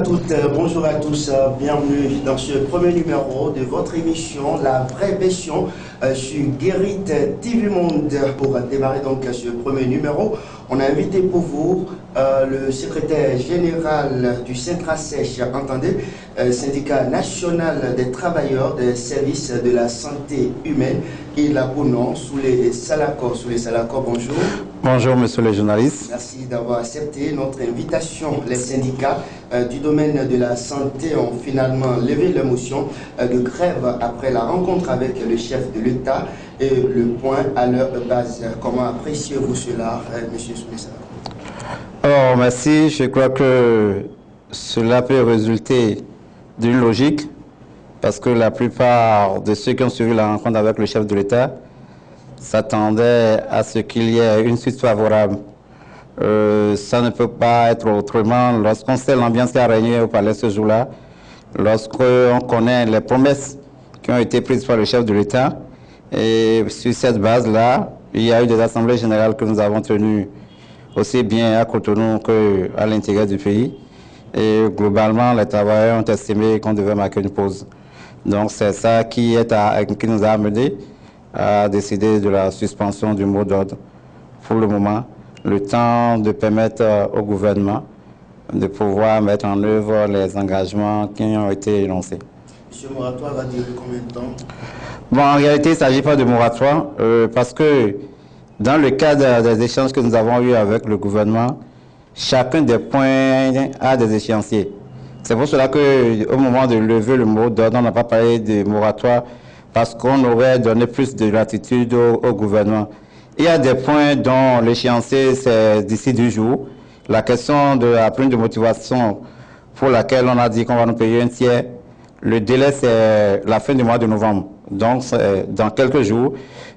toutes, bonjour à tous, bienvenue dans ce premier numéro de votre émission La Vraie Passion sur Guérit TV Monde. Pour démarrer donc ce premier numéro, on a invité pour vous le secrétaire général du Syntrasèche, entendez, syndicat national des travailleurs des services de la santé humaine, qui est là pour nous sous les Salacors. Bonjour. Bonjour, monsieur le journaliste. Merci d'avoir accepté notre invitation. Les syndicats du domaine de la santé ont finalement levé leur motion de grève après la rencontre avec le chef de l'État et le point à leur base. Comment appréciez-vous cela, monsieur Soumessa? Oh, merci. Je crois que cela peut résulter d'une logique parce que la plupart de ceux qui ont suivi la rencontre avec le chef de l'État s'attendaient à ce qu'il y ait une suite favorable. Ça ne peut pas être autrement lorsqu'on sait l'ambiance qui a régné au palais ce jour-là, lorsqu'on connaît les promesses qui ont été prises par le chef de l'État. Et sur cette base-là, il y a eu des assemblées générales que nous avons tenues aussi bien à Cotonou qu'à l'intérieur du pays. Et globalement, les travailleurs ont estimé qu'on devait marquer une pause. Donc c'est ça qui nous a amené à décider de la suspension du mot d'ordre pour le moment, le temps de permettre au gouvernement de pouvoir mettre en œuvre les engagements qui ont été énoncés. Monsieur, le moratoire va durer combien de temps? Bon, en réalité, il ne s'agit pas de moratoire parce que dans le cadre des échanges que nous avons eus avec le gouvernement, chacun des points a des échéanciers. C'est pour cela qu'au moment de lever le mot d'ordre, on n'a pas parlé de moratoire parce qu'on aurait donné plus de latitude au gouvernement. Il y a des points dont l'échéancier, c'est d'ici 2 jours. La question de la prime de motivation pour laquelle on a dit qu'on va nous payer un tiers, le délai, c'est la fin du mois de novembre. Donc, dans quelques jours,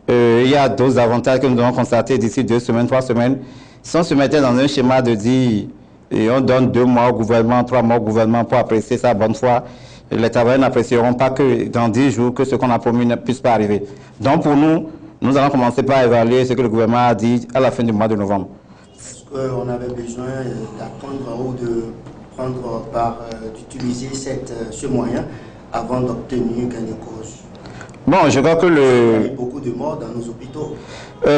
il y a d'autres avantages que nous devons constater d'ici 2 semaines, 3 semaines. Si on se mettait dans un schéma de dire, et on donne 2 mois au gouvernement, 3 mois au gouvernement pour apprécier sa bonne foi, les travailleurs n'apprécieront pas que dans 10 jours, que ce qu'on a promis ne puisse pas arriver. Donc, pour nous, nous allons commencer par évaluer ce que le gouvernement a dit à la fin du mois de novembre. Est-ce qu'on avait besoin d'attendre ou d'utiliser ce moyen avant d'obtenir gain de cause? Bon, je crois que Il y a eu beaucoup de morts dans nos hôpitaux.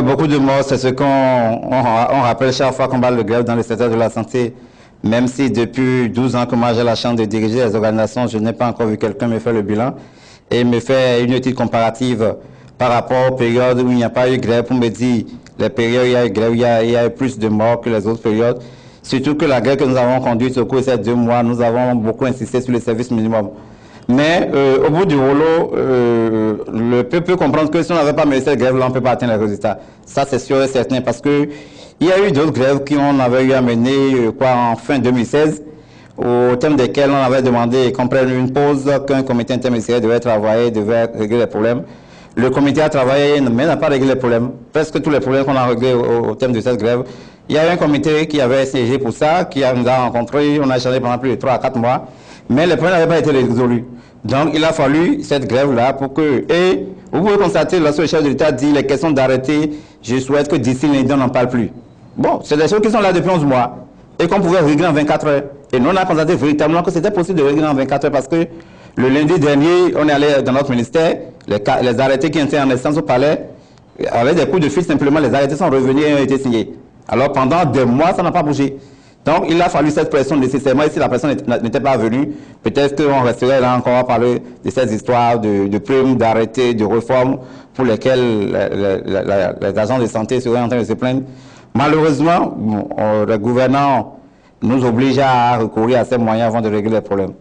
Beaucoup de morts, c'est ce qu'on rappelle chaque fois qu'on parle de grève dans le secteur de la santé. Même si depuis 12 ans que moi j'ai la chance de diriger les organisations, je n'ai pas encore vu quelqu'un me faire le bilan et me faire une étude comparative par rapport aux périodes où il n'y a pas eu grève pour me dire les périodes où il y a eu grève, il y a eu plus de morts que les autres périodes. Surtout que la grève que nous avons conduite au cours de ces 2 mois, nous avons beaucoup insisté sur le service minimum. Mais au bout du rouleau, le peuple peut comprendre que si on n'avait pas mené cette grève-là, on ne peut pas atteindre les résultats. Ça, c'est sûr et certain parce que il y a eu d'autres grèves qu'on avait eu à mener en fin 2016, au terme desquelles on avait demandé qu'on prenne une pause, qu'un comité interministériel devait travailler, devait régler les problèmes. Le comité a travaillé, mais n'a pas réglé les problèmes. Presque tous les problèmes qu'on a réglés au terme de cette grève. Il y a eu un comité qui avait siégé pour ça, qui nous a rencontrés, on a échangé pendant plus de 3 à 4 mois, mais les problèmes n'avaient pas été résolus. Donc il a fallu cette grève-là pour que... Et vous pouvez constater, lorsque le chef de l'État dit les questions d'arrêter, je souhaite que d'ici lundi, on n'en parle plus. Bon, c'est des choses qui sont là depuis 11 mois et qu'on pouvait régler en 24 heures. Et nous, on a constaté véritablement que c'était possible de régler en 24 heures parce que le lundi dernier, on est allé dans notre ministère, les arrêtés qui étaient en essence au palais, avec des coups de fil, simplement, les arrêtés sont revenus et ont été signés. Alors pendant des mois, ça n'a pas bougé. Donc il a fallu cette pression nécessairement. Et si la personne n'était pas venue, peut-être qu'on resterait là encore à parler de ces histoires de primes, d'arrêtés, de réformes pour lesquelles les agents de santé seraient en train de se plaindre. Malheureusement, les gouvernants nous obligent à recourir à ces moyens avant de régler les problèmes.